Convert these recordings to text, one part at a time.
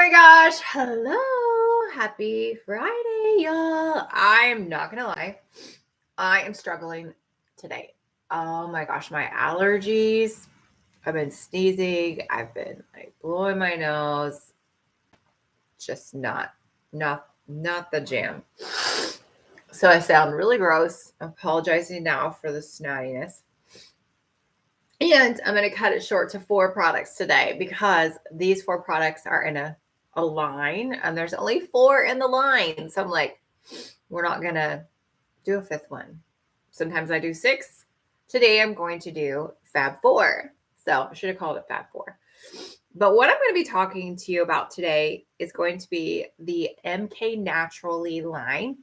my gosh. Hello. Happy Friday, y'all. I'm not going to lie. I am struggling today. Oh my gosh, my allergies. I've been sneezing. I've been like blowing my nose. Just not the jam. So I sound really gross. I'm apologizing now for the snottiness. And I'm going to cut it short to 4 products today because these 4 products are in a line and there's only 4 in the line. So I'm like, we're not going to do a 5th one. Sometimes I do 6. Today I'm going to do FAB 4. So I should have called it FAB 4. But what I'm going to be talking to you about today is going to be the MK Naturally line,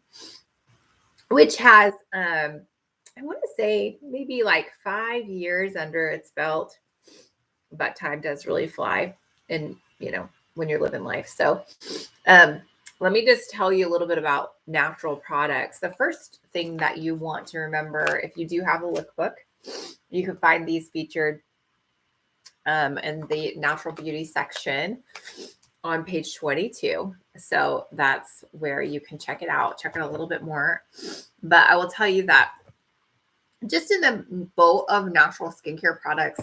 which has I want to say maybe like 5 years under its belt, but time does really fly and, when you're living life. So let me just tell you a little bit about natural products. The first thing that you want to remember, if you do have a lookbook, you can find these featured in the natural beauty section on page 22. So that's where you can check it out a little bit more. But I will tell you that just in the boat of natural skincare products,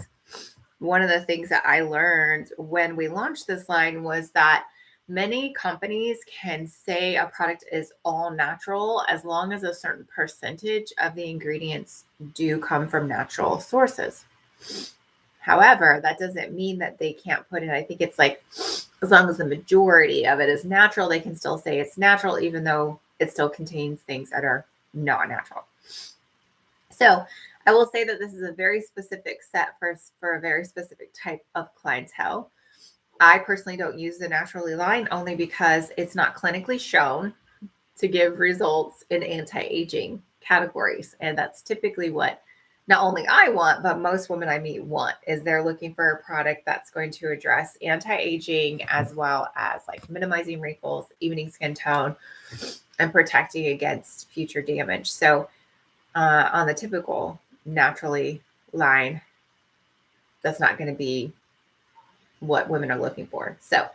one of the things that I learned when we launched this line was that many companies can say a product is all natural as long as a certain percentage of the ingredients do come from natural sources. However, that doesn't mean that they can't put in, I think it's like, as long as the majority of it is natural, they can still say it's natural, even though it still contains things that are not natural. So I will say that this is a very specific set for a very specific type of clientele. I personally don't use the Naturally line only because it's not clinically shown to give results in anti-aging categories. And that's typically what not only I want, but most women I meet want, is they're looking for a product that's going to address anti-aging as well as like minimizing wrinkles, evening skin tone, and protecting against future damage. So on the typical Naturally line, that's not going to be what women are looking for. So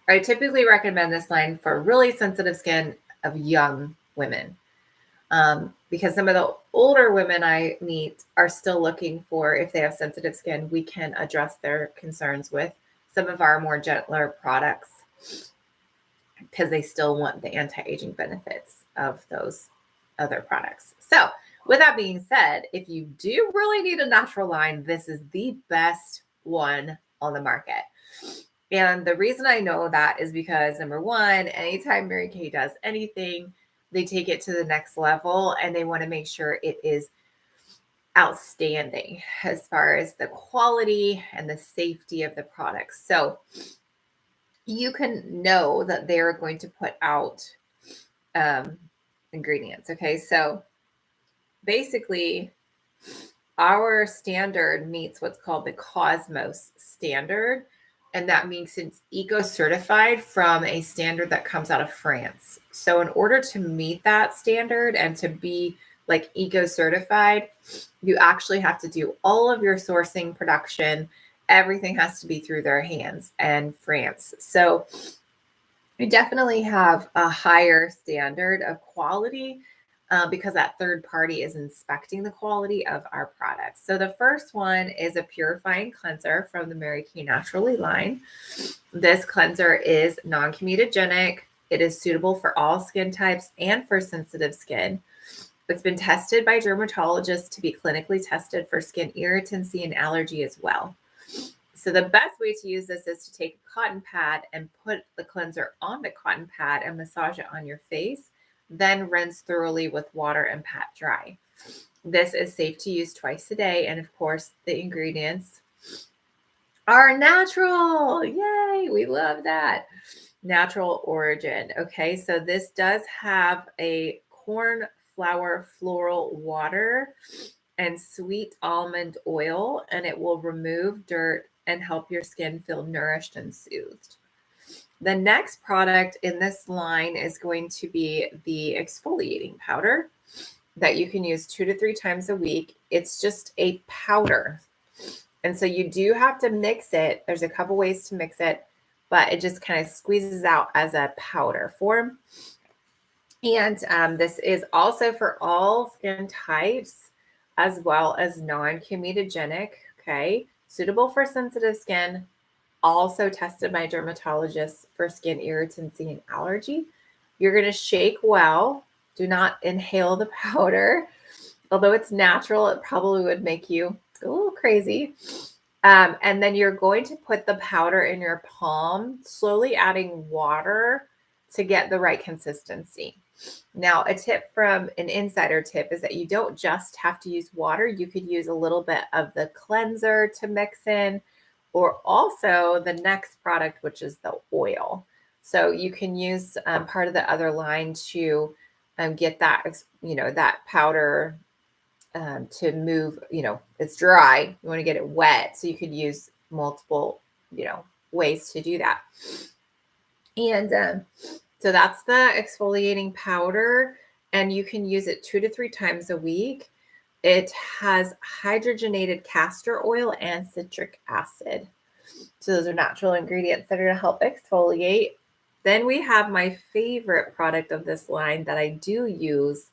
I typically recommend this line for really sensitive skin of young women, because some of the older women I meet are still looking for, if they have sensitive skin, we can address their concerns with some of our more gentler products because they still want the anti-aging benefits of those other products. So with that being said, if you do really need a natural line, this is the best one on the market. And the reason I know that is because, number one, anytime Mary Kay does anything, they take it to the next level and they want to make sure it is outstanding as far as the quality and the safety of the products. So you can know that they're going to put out ingredients. Okay, so basically, our standard meets what's called the Cosmos standard. And that means it's eco-certified from a standard that comes out of France. So in order to meet that standard and to be like eco-certified, you actually have to do all of your sourcing, production, everything has to be through their hands and France. So we definitely have a higher standard of quality because that third party is inspecting the quality of our products. So the first one is a purifying cleanser from the Mary Kay Naturally line. This cleanser is non-comedogenic. It is suitable for all skin types and for sensitive skin. It's been tested by dermatologists to be clinically tested for skin irritancy and allergy as well. So the best way to use this is to take a cotton pad and put the cleanser on the cotton pad and massage it on your face. Then rinse thoroughly with water and pat dry. This is safe to use twice a day. And of course, the ingredients are natural. Yay, we love that. Natural origin. Okay, so this does have a corn flour floral water and sweet almond oil, and it will remove dirt and help your skin feel nourished and soothed. The next product in this line is going to be the exfoliating powder that you can use 2 to 3 times a week. It's just a powder. And so you do have to mix it. There's a couple ways to mix it. but it just kind of squeezes out as a powder form. And this is also for all skin types, as well as non-comedogenic, okay? Suitable for sensitive skin, also tested by dermatologists for skin irritancy and allergy. You're going to shake well. Do not inhale the powder. Although it's natural, it probably would make you a little crazy. And then you're going to put the powder in your palm, slowly adding water to get the right consistency. Now, a tip from an insider tip is that you don't just have to use water. You could use a little bit of the cleanser to mix in, or also the next product, which is the oil. So you can use part of the other line to get that, that powder to move, it's dry. You want to get it wet. So you could use multiple, ways to do that. And so that's the exfoliating powder, and you can use it 2 to 3 times a week. It has hydrogenated castor oil and citric acid. So those are natural ingredients that are going to help exfoliate. Then we have my favorite product of this line that I do use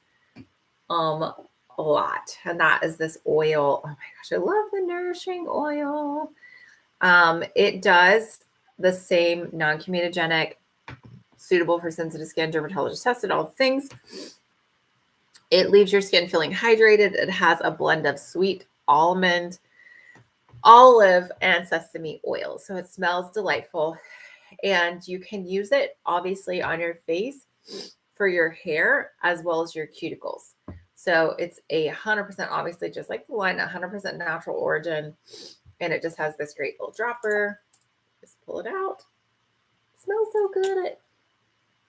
a lot, and that is this oil. Oh my gosh, I love the nourishing oil. It does the same non-comedogenic, suitable for sensitive skin, dermatologist tested, all things. It leaves your skin feeling hydrated. It has a blend of sweet almond, olive, and sesame oil. So it smells delightful. And you can use it obviously on your face, for your hair, as well as your cuticles. So it's 100%, obviously, just like the line, 100% natural origin. And it just has this great little dropper. Just pull it out. It smells so good.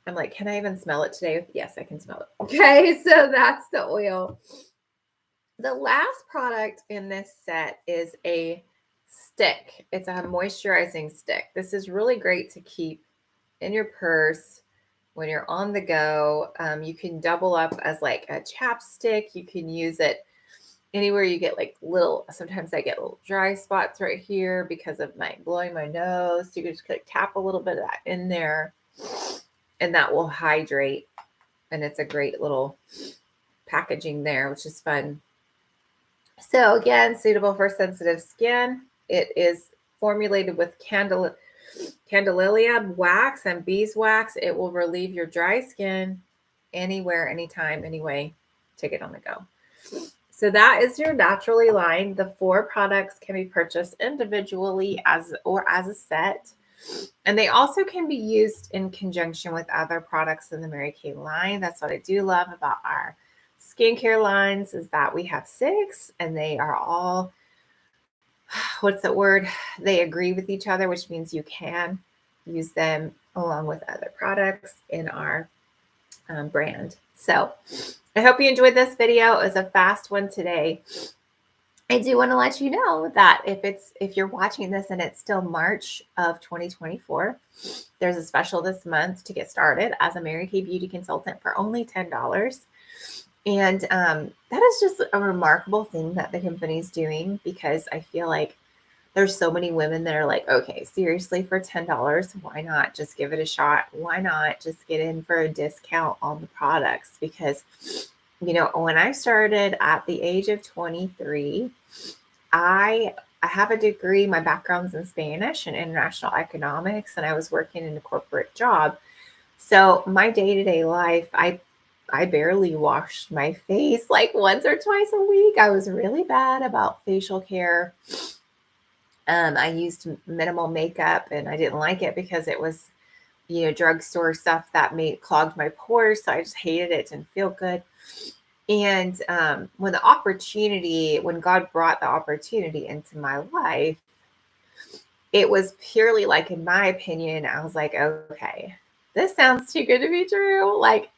I'm like, can I even smell it today? Yes, I can smell it. Okay, so that's the oil. The last product in this set is a stick. It's a moisturizing stick. This is really great to keep in your purse when you're on the go. You can double up as like a chapstick. You can use it anywhere you get like sometimes I get little dry spots right here because of my blowing my nose. So you can just like tap a little bit of that in there, and that will hydrate. And it's a great little packaging there, which is fun. So again, suitable for sensitive skin. It is formulated with Candelilla wax and beeswax. It will relieve your dry skin anywhere, anytime, anyway. Take it on the go. So that is your Naturally line. The 4 products can be purchased individually or as a set. And they also can be used in conjunction with other products in the Mary Kay line. That's what I do love about our skincare lines, is that we have 6 and they are all, what's that word? They agree with each other, which means you can use them along with other products in our brand. So I hope you enjoyed this video. It was a fast one today. I do want to let you know that if you're watching this and it's still March of 2024, there's a special this month to get started as a Mary Kay beauty consultant for only $10. And that is just a remarkable thing that the company's doing, because I feel like there's so many women that are like, okay, seriously, for $10, why not just give it a shot? Why not just get in for a discount on the products? Because, when I started at the age of 23, I have a degree. My background's in Spanish and international economics, and I was working in a corporate job. So my day-to-day life, I barely washed my face like once or twice a week. I was really bad about facial care. I used minimal makeup, and I didn't like it because it was, drugstore stuff that clogged my pores. So I just hated it. Didn't feel good. And when God brought the opportunity into my life, it was purely like, in my opinion, I was like, okay, this sounds too good to be true. Like,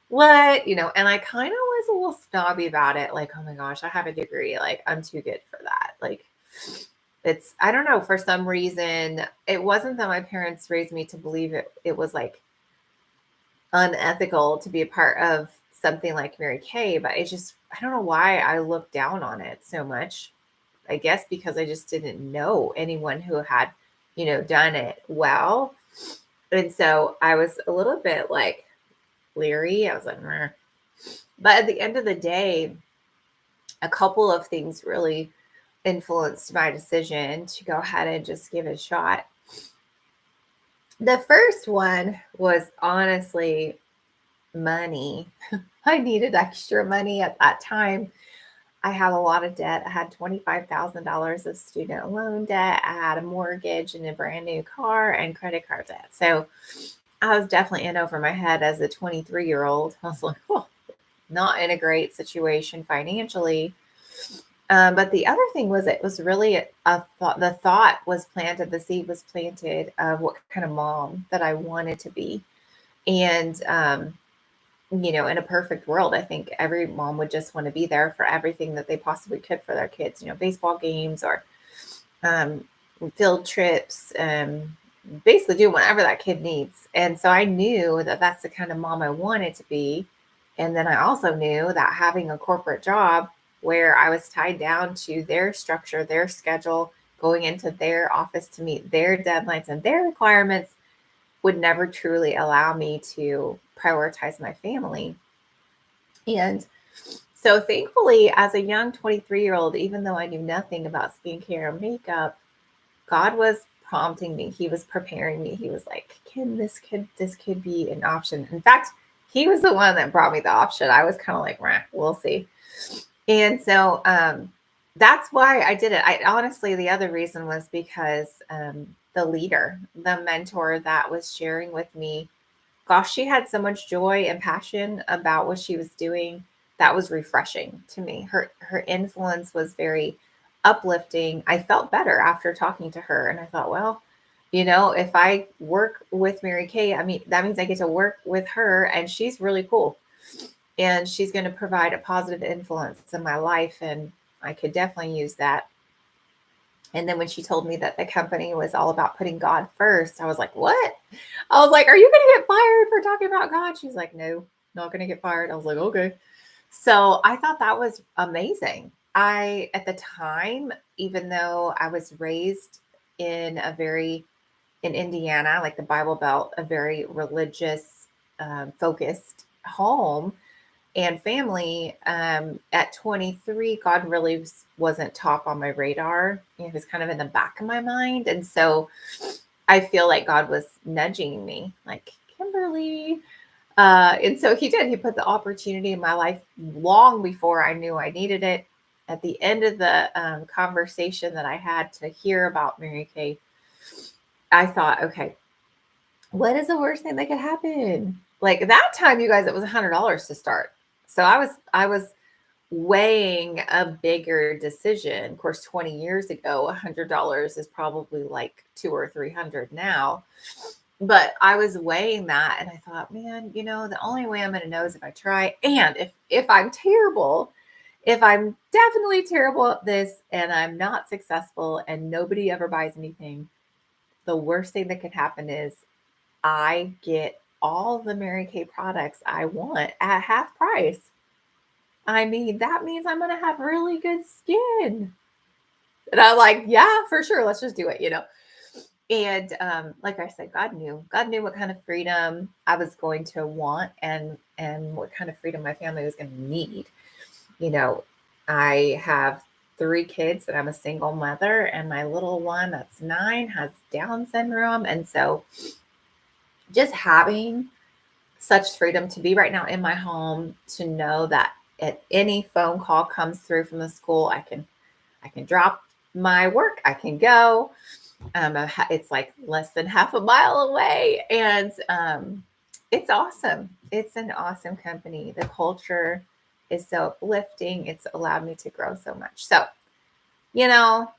what? And I kind of was a little snobby about it. Like, oh my gosh, I have a degree. Like, I'm too good for that. Like, I don't know, for some reason, it wasn't that my parents raised me to believe it was like unethical to be a part of something like Mary Kay, but I don't know why I looked down on it so much. I guess because I just didn't know anyone who had done it well. And so I was a little bit like leery. I was like, meh. But at the end of the day, a couple of things really influenced my decision to go ahead and just give it a shot. The first one was honestly money. I needed extra money at that time. I had a lot of debt. I had $25,000 of student loan debt. I had a mortgage and a brand new car and credit card debt. So I was definitely in over my head as a 23-year-old. I was like, oh, not in a great situation financially. But the other thing was, it was really a thought. The thought was planted, the seed was planted of what kind of mom that I wanted to be. And, in a perfect world, I think every mom would just want to be there for everything that they possibly could for their kids, baseball games or um, field trips, basically do whatever that kid needs. And so I knew that that's the kind of mom I wanted to be. And then I also knew that having a corporate job where I was tied down to their structure, their schedule, going into their office to meet their deadlines and their requirements would never truly allow me to prioritize my family. And so thankfully, as a young 23-year-old, even though I knew nothing about skincare and makeup, God was prompting me. He was preparing me. He was like, can this could be an option. In fact, he was the one that brought me the option. I was kind of like, we'll see. And so that's why I did it. I honestly, the other reason was because the leader, the mentor that was sharing with me, gosh, she had so much joy and passion about what she was doing. That was refreshing to me. Her influence was very uplifting. I felt better after talking to her. And I thought, well, if I work with Mary Kay, I mean, that means I get to work with her, and she's really cool. And she's going to provide a positive influence in my life. And I could definitely use that. And then when she told me that the company was all about putting God first, I was like, what? I was like, are you going to get fired for talking about God? She's like, no, not going to get fired. I was like, okay. So I thought that was amazing. At the time, even though I was raised in Indiana, like the Bible Belt, a very religious, focused home and family, at 23, God really wasn't top on my radar. It was kind of in the back of my mind. And so I feel like God was nudging me, like, Kimberly. And so he did. He put the opportunity in my life long before I knew I needed it. At the end of the conversation that I had to hear about Mary Kay, I thought, okay, what is the worst thing that could happen? Like that time, you guys, it was $100 to start. So I was weighing a bigger decision. Of course, 20 years ago, $100 is probably like 200 or 300 now. But I was weighing that, and I thought, man, the only way I'm going to know is if I try. And if I'm terrible, if I'm definitely terrible at this and I'm not successful and nobody ever buys anything, the worst thing that could happen is I get all the Mary Kay products I want at half price. I mean, that means I'm going to have really good skin. And I'm like, yeah, for sure. Let's just do it, And like I said, God knew what kind of freedom I was going to want and what kind of freedom my family was going to need. I have 3 kids and I'm a single mother, and my little one that's 9 has Down syndrome. And so just having such freedom to be right now in my home, to know that at any phone call comes through from the school, I can drop my work, I can go. It's like less than half a mile away, and it's awesome. It's an awesome company. The culture is so uplifting. It's allowed me to grow so much. So,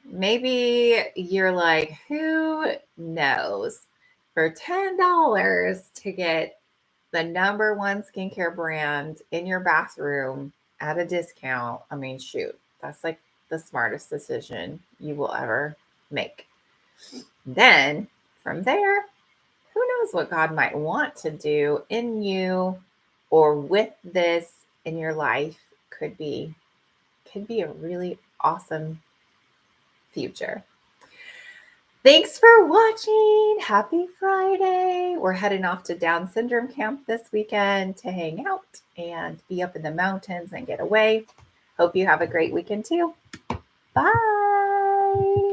maybe you're like, who knows? For $10 to get the number one skincare brand in your bathroom at a discount, I mean, shoot, that's like the smartest decision you will ever make. Then from there, who knows what God might want to do in you or with this in your life. Could be a really awesome future. Thanks for watching. Happy Friday. We're heading off to Down syndrome camp this weekend to hang out and be up in the mountains and get away. Hope you have a great weekend too. Bye.